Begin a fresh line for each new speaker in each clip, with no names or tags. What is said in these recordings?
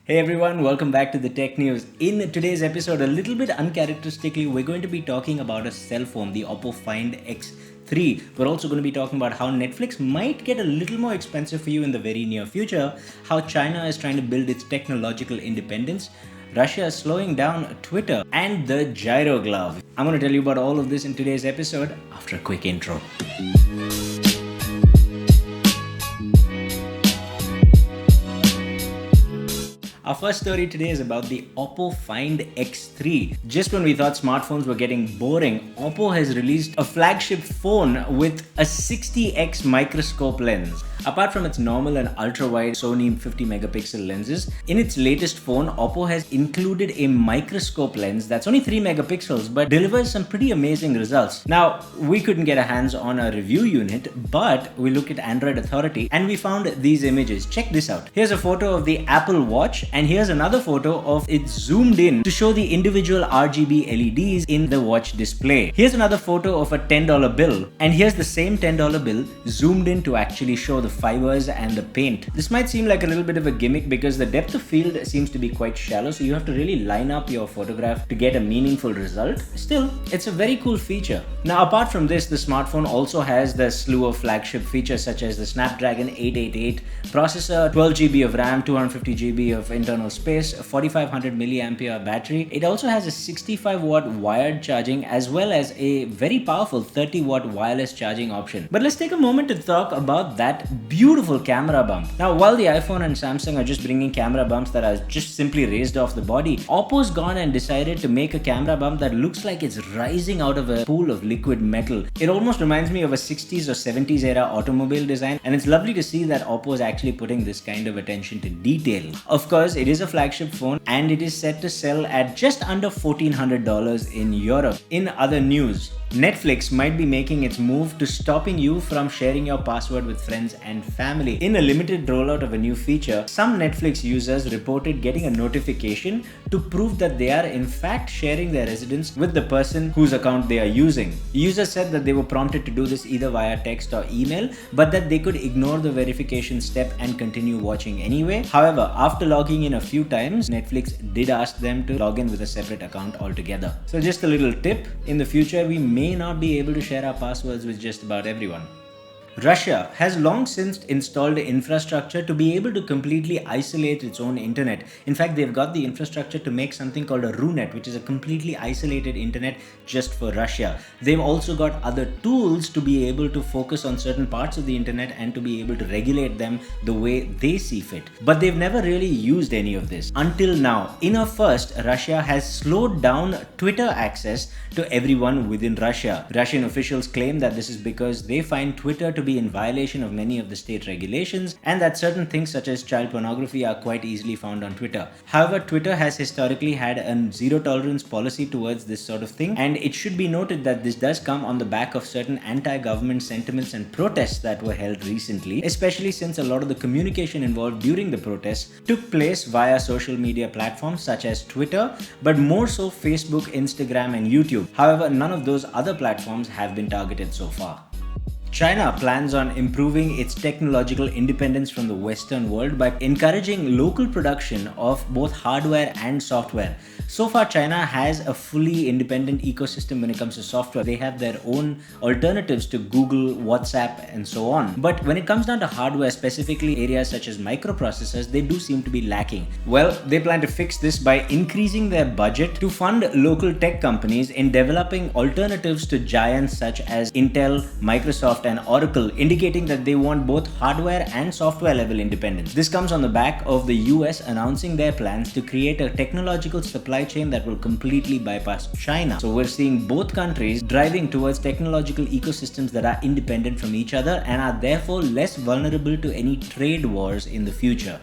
Hey everyone, welcome back to the Tech News. In today's episode, a little bit uncharacteristically, we're going to be talking about a cell phone, the Oppo Find X3. We're also going to be talking about how Netflix might get a little more expensive for you in the very near future, how China is trying to build its technological independence, Russia is slowing down Twitter, and the Gyro Glove. I'm going to tell you about all of this in today's episode after a quick intro. Our first story today is about the Oppo Find X3. Just when we thought smartphones were getting boring, Oppo has released a flagship phone with a 60x microscope lens. Apart from its normal and ultra-wide Sony 50 megapixel lenses, in its latest phone, Oppo has included a microscope lens that's only 3 megapixels but delivers some pretty amazing results. Now, we couldn't get our hands on a review unit, but we looked at Android Authority and we found these images. Check this out. Here's a photo of the Apple Watch, and here's another photo of it zoomed in to show the individual RGB LEDs in the watch display. Here's another photo of a $10 bill, and here's the same $10 bill zoomed in to actually show the fibers and the paint. This might seem like a little bit of a gimmick because the depth of field seems to be quite shallow, so you have to really line up your photograph to get a meaningful result. Still, it's a very cool feature. Now, apart from this, the smartphone also has the slew of flagship features such as the Snapdragon 888 processor, 12GB of RAM, 250GB of internal space, a 4500 milliampere battery. It also has a 65 watt wired charging as well as a very powerful 30 watt wireless charging option. But let's take a moment to talk about that beautiful camera bump. Now, while the iPhone and Samsung are just bringing camera bumps that are just simply raised off the body, Oppo's gone and decided to make a camera bump that looks like it's rising out of a pool of liquid metal. It almost reminds me of a 60s or 70s era automobile design, and it's lovely to see that Oppo is actually putting this kind of attention to detail. Of course, it is a flagship phone and it is set to sell at just under $1,400 in Europe. In other news, Netflix might be making its move to stopping you from sharing your password with friends and family. In a limited rollout of a new feature, some Netflix users reported getting a notification to prove that they are in fact sharing their residence with the person whose account they are using. Users said that they were prompted to do this either via text or email, but that they could ignore the verification step and continue watching anyway. However, after logging in a few times, Netflix did ask them to log in with a separate account altogether. So just a little tip, in the future we may not be able to share our passwords with just about everyone. Russia has long since installed infrastructure to be able to completely isolate its own internet. In fact, they've got the infrastructure to make something called a RUNet, which is a completely isolated internet just for Russia. They've also got other tools to be able to focus on certain parts of the internet and to be able to regulate them the way they see fit. But they've never really used any of this until now. In a first, Russia has slowed down Twitter access to everyone within Russia. Russian officials claim that this is because they find Twitter to be in violation of many of the state regulations and that certain things such as child pornography are quite easily found on Twitter. However, Twitter has historically had a zero tolerance policy towards this sort of thing, and it should be noted that this does come on the back of certain anti-government sentiments and protests that were held recently, especially since a lot of the communication involved during the protests took place via social media platforms such as Twitter, but more so Facebook, Instagram and YouTube. However, none of those other platforms have been targeted so far. China plans on improving its technological independence from the Western world by encouraging local production of both hardware and software. So far, China has a fully independent ecosystem when it comes to software. They have their own alternatives to Google, WhatsApp, and so on. But when it comes down to hardware, specifically areas such as microprocessors, they do seem to be lacking. Well, they plan to fix this by increasing their budget to fund local tech companies in developing alternatives to giants such as Intel, Microsoft, and Oracle, indicating that they want both hardware and software level independence. This comes on the back of the US announcing their plans to create a technological supply chain that will completely bypass China. So we're seeing both countries driving towards technological ecosystems that are independent from each other and are therefore less vulnerable to any trade wars in the future.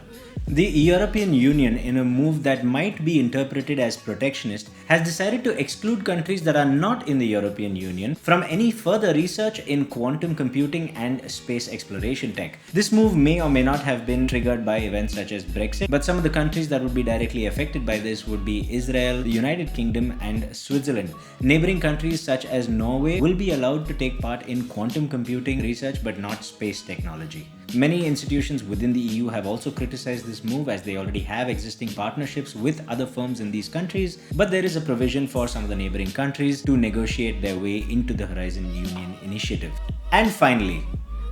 The European Union, in a move that might be interpreted as protectionist, has decided to exclude countries that are not in the European Union from any further research in quantum computing and space exploration tech. This move may or may not have been triggered by events such as Brexit, but some of the countries that would be directly affected by this would be Israel, the United Kingdom, and Switzerland. Neighboring countries such as Norway will be allowed to take part in quantum computing research but not space technology. Many institutions within the EU have also criticized this move as they already have existing partnerships with other firms in these countries, but there is a provision for some of the neighboring countries to negotiate their way into the Horizon Union initiative. And finally,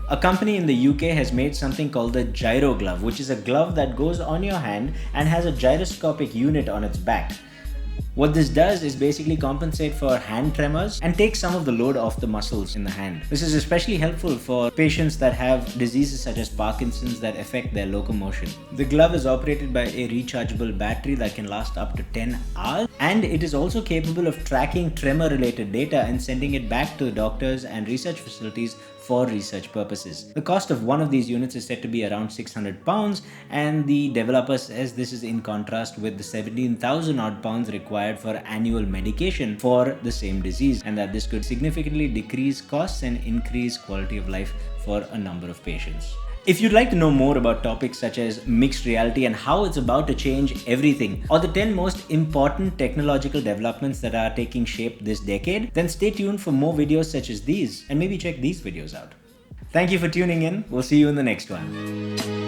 a company in the UK has made something called the Gyro Glove, which is a glove that goes on your hand and has a gyroscopic unit on its back. What this does is basically compensate for hand tremors and take some of the load off the muscles in the hand. This is especially helpful for patients that have diseases such as Parkinson's that affect their locomotion. The glove is operated by a rechargeable battery that can last up to 10 hours, and it is also capable of tracking tremor-related data and sending it back to doctors and research facilities for research purposes. The cost of one of these units is said to be around £600, and the developer says this is in contrast with the 17,000 odd pounds required for annual medication for the same disease, and that this could significantly decrease costs and increase quality of life for a number of patients. If you'd like to know more about topics such as mixed reality and how it's about to change everything, or the 10 most important technological developments that are taking shape this decade, then stay tuned for more videos such as these, and maybe check these videos out. Thank you for tuning in. We'll see you in the next one.